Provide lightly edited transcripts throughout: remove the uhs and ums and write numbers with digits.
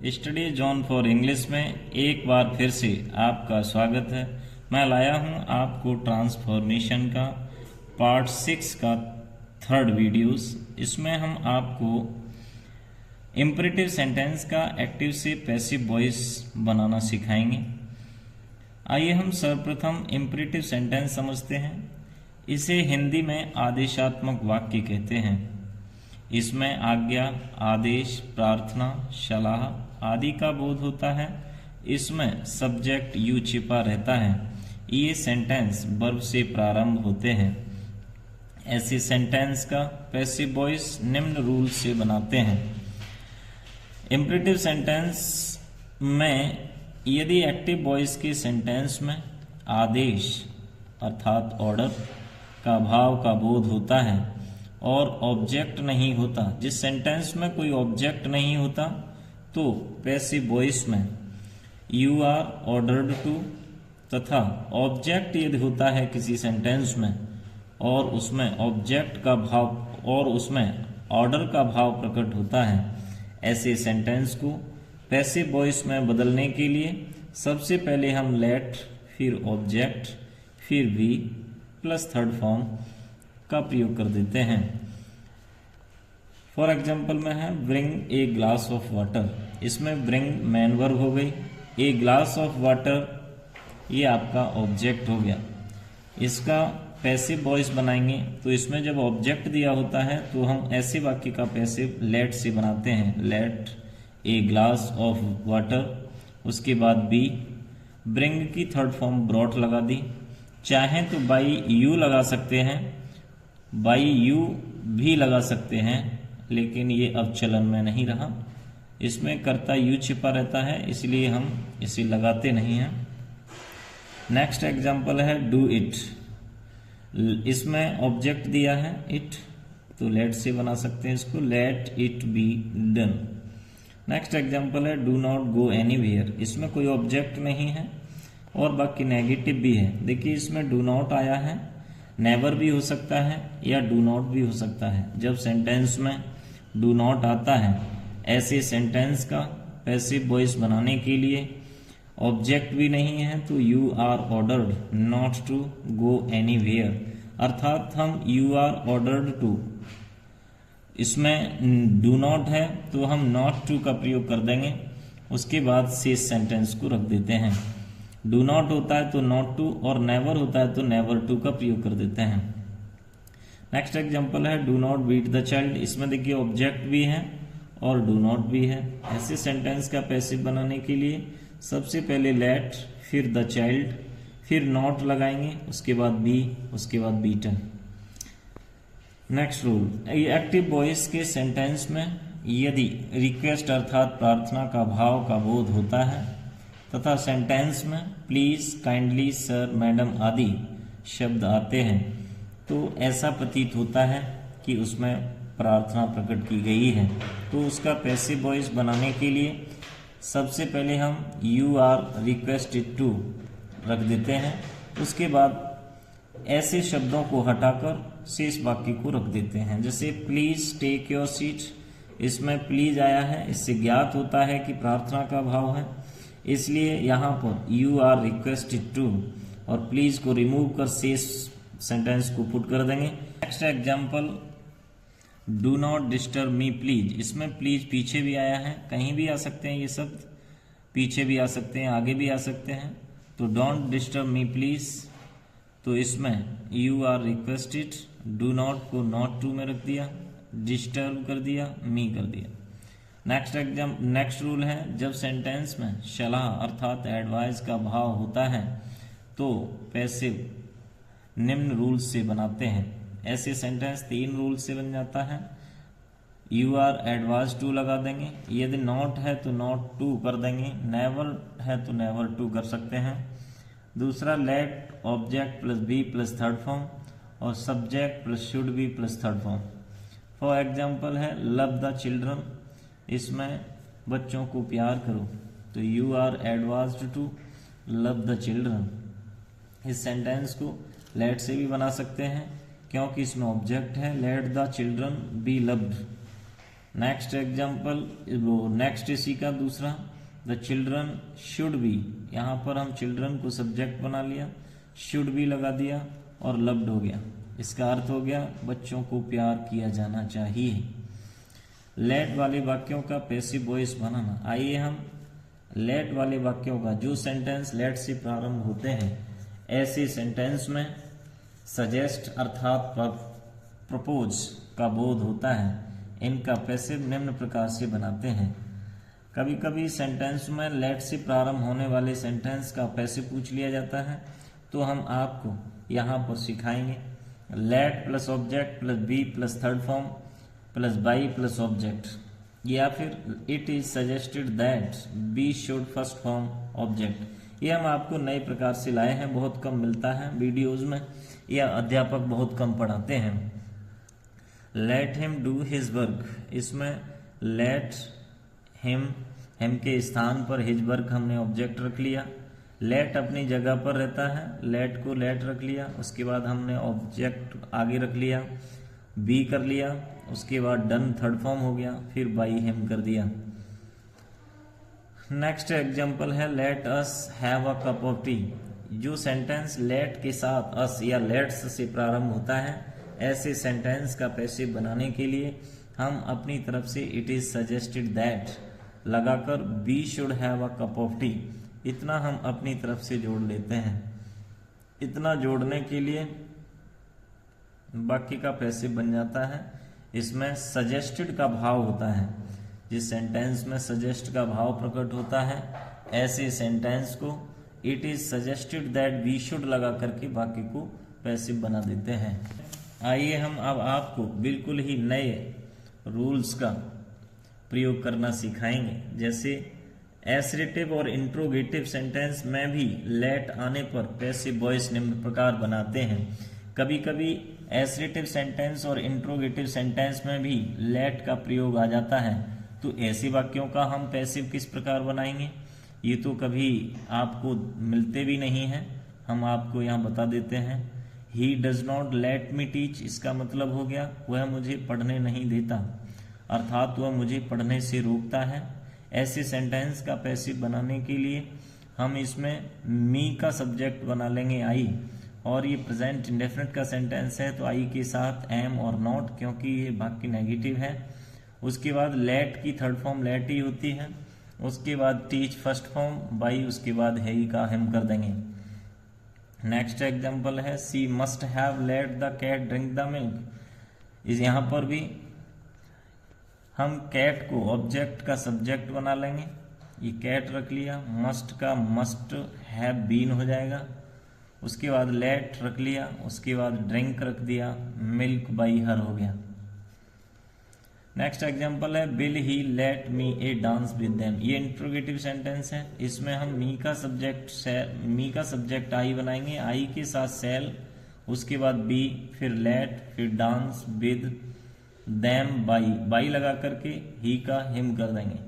Study zone for English में एक बार फिर से आपका स्वागत है। मैं लाया हूं आपको ट्रांसफॉर्मेशन का पार्ट 6 का थर्ड वीडियोस। इसमें हम आपको इम्परेटिव सेंटेंस का एक्टिव से पैसिव वॉइस बनाना सिखाएंगे। आइए हम सर्वप्रथम इम्परेटिव सेंटेंस समझते हैं। इसे हिंदी में आदेशात्मक वाक्य कहते हैं। इसमें आज्ञा, आदेश, प्रार्थना, सलाह आदि का बोध होता है। इसमें सब्जेक्ट यू छिपा रहता है। ये सेंटेंस वर्ब से प्रारंभ होते हैं। ऐसे सेंटेंस का पैसिव वॉइस निम्न रूल से बनाते हैं। इम्परेटिव सेंटेंस में यदि एक्टिव वॉइस के सेंटेंस में आदेश अर्थात ऑर्डर का भाव का बोध होता है और ऑब्जेक्ट नहीं होता, जिस सेंटेंस में कोई ऑब्जेक्ट नहीं होता तो पैसिव वॉइस में यू आर ऑर्डर्ड टू, तथा ऑब्जेक्ट यदि होता है किसी सेंटेंस में और उसमें ऑब्जेक्ट का भाव और उसमें ऑर्डर का भाव प्रकट होता है, ऐसे सेंटेंस को पैसिव वॉइस में बदलने के लिए सबसे पहले हम लेट, फिर ऑब्जेक्ट, फिर वी प्लस थर्ड फॉर्म का प्रयोग कर देते हैं। फॉर एग्जाम्पल में है bring a glass of water. इसमें ब्रिंग मैन वर्ब हो गई, ए ग्लास ऑफ वाटर ये आपका ऑब्जेक्ट हो गया। इसका पैसिव वॉइस बनाएंगे तो इसमें जब ऑब्जेक्ट दिया होता है तो हम ऐसे वाक्य का पैसिव लेट से बनाते हैं। Let a glass of water, उसके बाद बी, ब्रिंग की थर्ड फॉर्म ब्रॉट लगा दी। चाहें तो बाई यू लगा सकते हैं, बाई यू भी लगा सकते हैं, लेकिन ये अब चलन में नहीं रहा। इसमें कर्ता यू छिपा रहता है, इसलिए हम इसे लगाते नहीं हैं। नेक्स्ट एग्जाम्पल है डू इट। इसमें ऑब्जेक्ट दिया है इट, तो लेट से बना सकते हैं इसको, let it be done. Next example है डू नॉट गो एनीवेयर। इसमें कोई ऑब्जेक्ट नहीं है और बाकी नेगेटिव भी है। देखिए इसमें डू नॉट आया है, नेवर भी हो सकता है या डू नॉट भी हो सकता है। जब सेंटेंस में डू नॉट आता है, ऐसे सेंटेंस का पैसिव वॉइस बनाने के लिए ऑब्जेक्ट भी नहीं है तो you are ordered not to go anywhere, अर्थात हम यू आर ऑर्डर्ड टू, इसमें डू नॉट है तो हम नॉट टू का प्रयोग कर देंगे। उसके बाद से सेंटेंस को रख देते हैं। डू नॉट होता है तो नॉट टू और नेवर होता है तो नेवर टू का प्रयोग कर देते हैं। नेक्स्ट एग्जांपल है do not beat the child. इसमें देखिए ऑब्जेक्ट भी है और डू नॉट भी है। ऐसे सेंटेंस का पैसिव बनाने के लिए सबसे पहले लेट, फिर द चाइल्ड, फिर नॉट लगाएंगे, उसके बाद बी, उसके बाद beaten. Next rule, active voice के सेंटेंस में यदि रिक्वेस्ट अर्थात प्रार्थना का भाव का बोध होता है तथा सेंटेंस में प्लीज, काइंडली, सर, मैडम आदि शब्द आते हैं तो ऐसा प्रतीत होता है कि उसमें प्रार्थना प्रकट की गई है। तो उसका पैसिव वॉइस बनाने के लिए सबसे पहले हम यू आर रिक्वेस्टेड टू रख देते हैं। उसके बाद ऐसे शब्दों को हटाकर शेष वाक्य को रख देते हैं। जैसे प्लीज टेक योर सीट, इसमें प्लीज आया है, इससे ज्ञात होता है कि प्रार्थना का भाव है, इसलिए यहाँ पर यू आर रिक्वेस्टेड टू और प्लीज को रिमूव कर शेष सेंटेंस को पुट कर देंगे। Next example do not disturb me please. इसमें प्लीज पीछे भी आया है, कहीं भी आ सकते हैं ये शब्द, पीछे भी आ सकते हैं, आगे भी आ सकते हैं। तो डोंट डिस्टर्ब मी प्लीज, तो इसमें you are requested, do not को नॉट टू में रख दिया, डिस्टर्ब कर दिया, मी कर दिया। नेक्स्ट रूल है जब सेंटेंस में सलाह अर्थात एडवाइस का भाव होता है तो पैसिव निम्न रूल से बनाते हैं। ऐसे सेंटेंस 3 रूल से बन जाता है। यू आर एडवाइज टू लगा देंगे, यदि नॉट है तो नॉट टू कर देंगे, नेवर है तो नेवर टू कर सकते हैं। दूसरा let object plus be plus third form और subject plus should be plus third form. For example है लव द चिल्ड्रन। इसमें बच्चों को प्यार करो तो you are advised to love the children. इस सेंटेंस को लेट से भी बना सकते हैं क्योंकि इसमें ऑब्जेक्ट है, let the children be loved. Next example, वो नेक्स्ट इसी का दूसरा, द चिल्ड्रन शुड बी, यहाँ पर हम चिल्ड्रन को सब्जेक्ट बना लिया, शुड बी लगा दिया और लव्ड हो गया। इसका अर्थ हो गया बच्चों को प्यार किया जाना चाहिए। लेट वाले वाक्यों का पैसिव वॉइस बनाना। आइए हम लेट वाले वाक्यों का, जो सेंटेंस लेट से प्रारंभ होते हैं, ऐसे सेंटेंस में सजेस्ट अर्थात प्रपोज का बोध होता है, इनका पैसिव निम्न प्रकार से बनाते हैं। कभी कभी सेंटेंस में लेट से प्रारंभ होने वाले सेंटेंस का पैसिव पूछ लिया जाता है, तो हम आपको यहाँ पर सिखाएंगे let plus object plus be plus third form plus by plus object, या फिर it is suggested that we should first form object. ये हम आपको नए प्रकार से लाए हैं, बहुत कम मिलता है वीडियोज में, या अध्यापक बहुत कम पढ़ाते हैं। Let him do his work, इसमें लेट हिम के स्थान पर हिज वर्क हमने ऑब्जेक्ट रख लिया। लेट अपनी जगह पर रहता है, लेट को लेट रख लिया, उसके बाद हमने ऑब्जेक्ट आगे रख लिया, बी कर लिया, उसके बाद डन थर्ड फॉर्म हो गया, फिर बाई हिम कर दिया। नेक्स्ट एग्जांपल है let us have a cup of T. जो सेंटेंस लेट के साथ अस या लेट्स से प्रारंभ होता है, ऐसे सेंटेंस का पैसिव बनाने के लिए हम अपनी तरफ से इट इज सजेस्टेड दैट लगाकर we should have a cup of tea, इतना हम अपनी तरफ से जोड़ लेते हैं। इतना जोड़ने के लिए बाकी का पैसिव बन जाता है। इसमें सजेस्टेड का भाव होता है, जिस सेंटेंस में सजेस्ट का भाव प्रकट होता है, ऐसे सेंटेंस को it is suggested that we should लगा करके बाकी को पैसिव बना देते हैं। आइए हम अब आपको बिल्कुल ही नए रूल्स का प्रयोग करना सिखाएंगे। जैसे एसरेटिव और इंट्रोगेटिव सेंटेंस में भी लेट आने पर पैसिव वॉइस निम्न प्रकार बनाते हैं। कभी कभी एसरेटिव सेंटेंस और इंट्रोगेटिव सेंटेंस में भी लेट का प्रयोग आ जाता है, तो ऐसे वाक्यों का हम पैसिव किस प्रकार बनाएंगे, ये तो कभी आपको मिलते भी नहीं हैं, हम आपको यहाँ बता देते हैं। He does not let me teach, इसका मतलब हो गया वह मुझे पढ़ने नहीं देता, अर्थात वह मुझे पढ़ने से रोकता है। ऐसे सेंटेंस का पैसिव बनाने के लिए हम इसमें मी का सब्जेक्ट बना लेंगे आई, और ये प्रेजेंट इंडेफिनिट का सेंटेंस है तो आई के साथ एम और नॉट, क्योंकि ये वाक्य नेगेटिव है। उसके बाद लेट की थर्ड फॉर्म लेट ही होती है, उसके बाद टीच फर्स्ट फॉर्म, बाई उसके बाद है ही का हम कर देंगे। नेक्स्ट एग्जांपल है she must have let the cat drink the milk. इस यहाँ पर भी हम कैट को ऑब्जेक्ट का सब्जेक्ट बना लेंगे, ये कैट रख लिया, मस्ट का मस्ट हैव बीन हो जाएगा, उसके बाद लेट रख लिया, उसके बाद ड्रिंक रख दिया, मिल्क बाई हर हो गया। नेक्स्ट एग्जांपल है will he let me A dance with them. ये इंट्रोगेटिव सेंटेंस है, इसमें हम मी का सब्जेक्ट आई बनाएंगे, आई के साथ सेल, उसके बाद बी, फिर लेट, फिर डांस विद देम बाई लगा करके ही का हिम कर देंगे।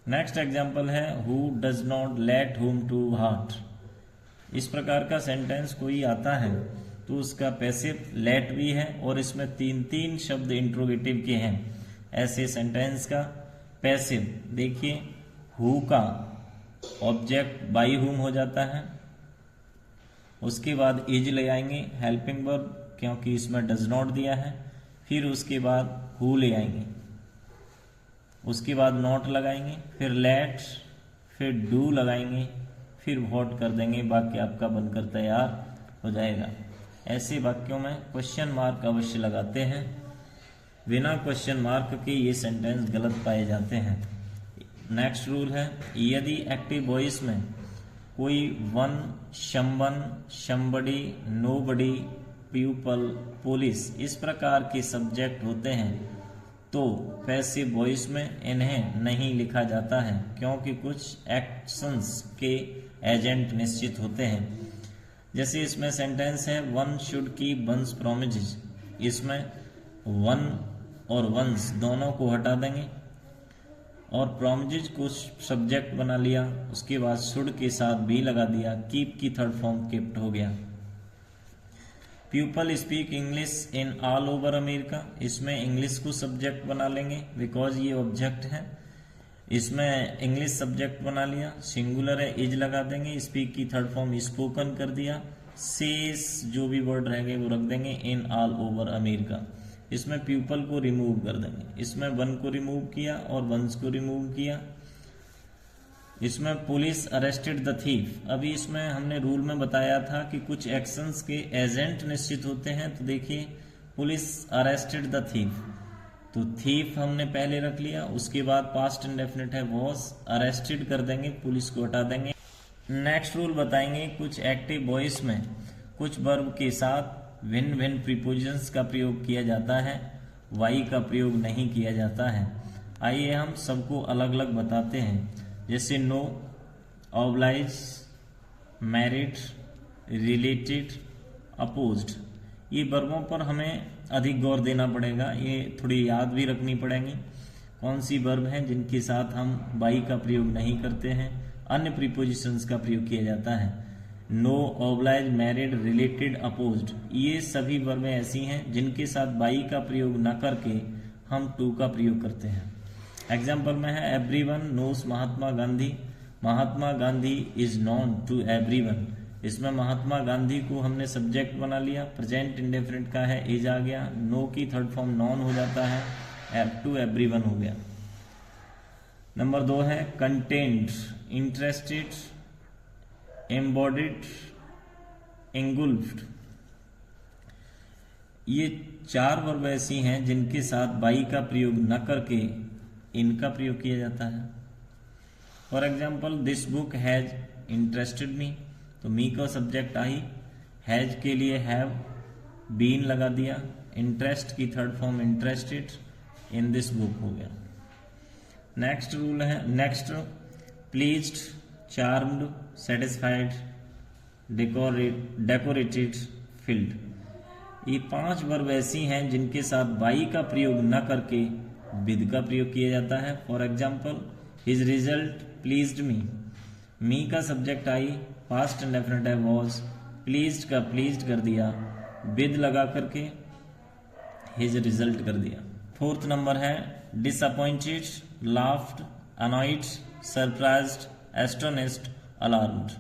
नेक्स्ट एग्जांपल है who does not let whom to hurt. इस प्रकार का सेंटेंस कोई आता है तो उसका पैसिव लेट भी है और इसमें तीन शब्द इंट्रोगेटिव के हैं। ऐसे सेंटेंस का पैसिव देखिए, हु का ऑब्जेक्ट बाई हुम हो जाता है, उसके बाद इज ले आएंगे हेल्पिंग वर्ब, क्योंकि इसमें डज नॉट दिया है, फिर उसके बाद हु ले आएंगे, उसके बाद नॉट लगाएंगे, फिर लेट, फिर डू लगाएंगे, फिर वॉट कर देंगे, वाक्य आपका बनकर तैयार हो जाएगा। ऐसे वाक्यों में क्वेश्चन मार्क अवश्य लगाते हैं, बिना क्वेश्चन मार्क के ये सेंटेंस गलत पाए जाते हैं। नेक्स्ट रूल है यदि एक्टिव वॉइस में कोई वन, शम्बन, शम्बडी, नोबडी, पीपल, पुलिस इस प्रकार के सब्जेक्ट होते हैं तो पैसिव वॉइस में इन्हें नहीं लिखा जाता है, क्योंकि कुछ एक्शंस के एजेंट निश्चित होते हैं। जैसे इसमें सेंटेंस है one should keep once promises, इसमें वन और वंस दोनों को हटा देंगे और प्रोमिसेस को सब्जेक्ट बना लिया, उसके बाद शुड के साथ भी लगा दिया, कीप की थर्ड फॉर्म केप्ट हो गया। People speak English in all over America, इसमें इंग्लिश को सब्जेक्ट बना लेंगे बिकॉज ये ऑब्जेक्ट है। इसमें इंग्लिश सब्जेक्ट बना लिया, सिंगुलर है, इज लगा देंगे, स्पीक की थर्ड फॉर्म स्पोकन कर दिया, सेस जो भी वर्ड रहेंगे वो रख देंगे, इन ऑल ओवर अमेरिका। इसमें पीपल को रिमूव कर देंगे, इसमें वन को रिमूव किया और वंस को रिमूव किया। इसमें पुलिस अरेस्टेड द थीफ, अभी इसमें हमने रूल में बताया था कि कुछ एक्शंस के एजेंट निश्चित होते हैं, तो देखिए पुलिस अरेस्टेड द थीफ, तो थीफ हमने पहले रख लिया, उसके बाद पास्ट इंडेफिनिट है वॉज, अरेस्टेड कर देंगे, पुलिस को हटा देंगे। नेक्स्ट रूल बताएंगे, कुछ एक्टिव वॉइस में कुछ वर्ब के साथ भिन्न भिन्न प्रीपोजिशंस का प्रयोग किया जाता है, वाई का प्रयोग नहीं किया जाता है। आइए हम सबको अलग अलग बताते हैं, जैसे know, oblige, married, related, opposed. ये वर्बों पर हमें अधिक गौर देना पड़ेगा, ये थोड़ी याद भी रखनी पड़ेंगी कौन सी वर्ब हैं जिनके साथ हम बाई का प्रयोग नहीं करते हैं, अन्य प्रीपोजिशंस का प्रयोग किया जाता है। Know, oblige, married, related, opposed, ये सभी वर्बें ऐसी हैं जिनके साथ बाई का प्रयोग न करके हम टू का प्रयोग करते हैं। एग्जाम्पल में है everyone knows Mahatma Gandhi, Mahatma Gandhi is known to everyone. इसमें महात्मा गांधी को हमने सब्जेक्ट बना लिया, प्रेजेंट इंडेफिनिट का है, इज आ गया, नो की थर्ड फॉर्म नॉन हो जाता है, टू एवरीवन हो गया। नंबर 2 है कंटेंट, इंटरेस्टेड, एम्बॉडिड, एंगुल्फ्ड। ये 4 वर्ब ऐसी हैं जिनके साथ बाई का प्रयोग न करके इनका प्रयोग किया जाता है। For example this book has interested me, तो मी का सब्जेक्ट आई, हैज के लिए हैव, बीन लगा दिया, इंटरेस्ट की third form interested, in this book हो गया। नेक्स्ट रूल है, next pleased, charmed, satisfied, decorated, field. ये 5 वर्ब ऐसी हैं जिनके साथ बाई का प्रयोग न करके विद का प्रयोग किया जाता है। For example his result pleased me का सब्जेक्ट आई, पास्ट इंडेफिनिट है वॉज, प्लीज्ड का प्लीज्ड कर दिया, विद लगा करके हिज रिजल्ट कर दिया। 4th नंबर है disappointed, laughed, annoyed, surprised, astonished, alarmed.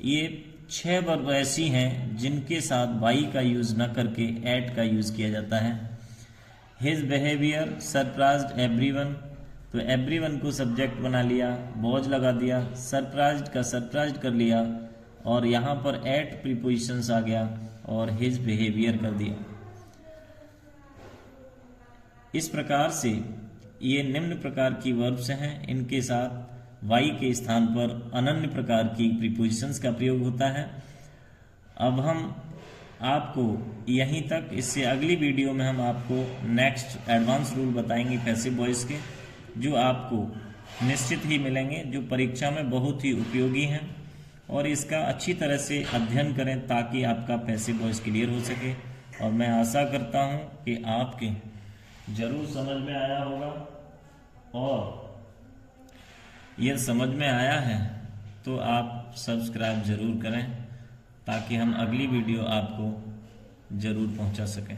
ये 6 वर्ब ऐसी हैं जिनके साथ बाई का यूज न करके एट का यूज किया जाता है। हिज बिहेवियर सरप्राइज्ड एवरीवन, तो एवरीवन को सब्जेक्ट बना लिया, वॉज लगा दिया, सरप्राइज्ड का सरप्राइज्ड कर लिया और यहाँ पर एट प्रीपोजिशंस आ गया और हिज बिहेवियर कर दिया। इस प्रकार से ये निम्न प्रकार की वर्ब्स हैं, इनके साथ वाई के स्थान पर अनन्य प्रकार की प्रीपोजिशंस का प्रयोग होता है। अब हम आपको यहीं तक, इससे अगली वीडियो में हम आपको नेक्स्ट एडवांस रूल बताएंगे पैसिव वॉइस के, जो आपको निश्चित ही मिलेंगे, जो परीक्षा में बहुत ही उपयोगी हैं, और इसका अच्छी तरह से अध्ययन करें ताकि आपका पैसिव वॉइस क्लियर हो सके। और मैं आशा करता हूं कि आपके जरूर समझ में आया होगा, और यह समझ में आया है तो आप सब्सक्राइब जरूर करें ताकि हम अगली वीडियो आपको जरूर पहुंचा सकें।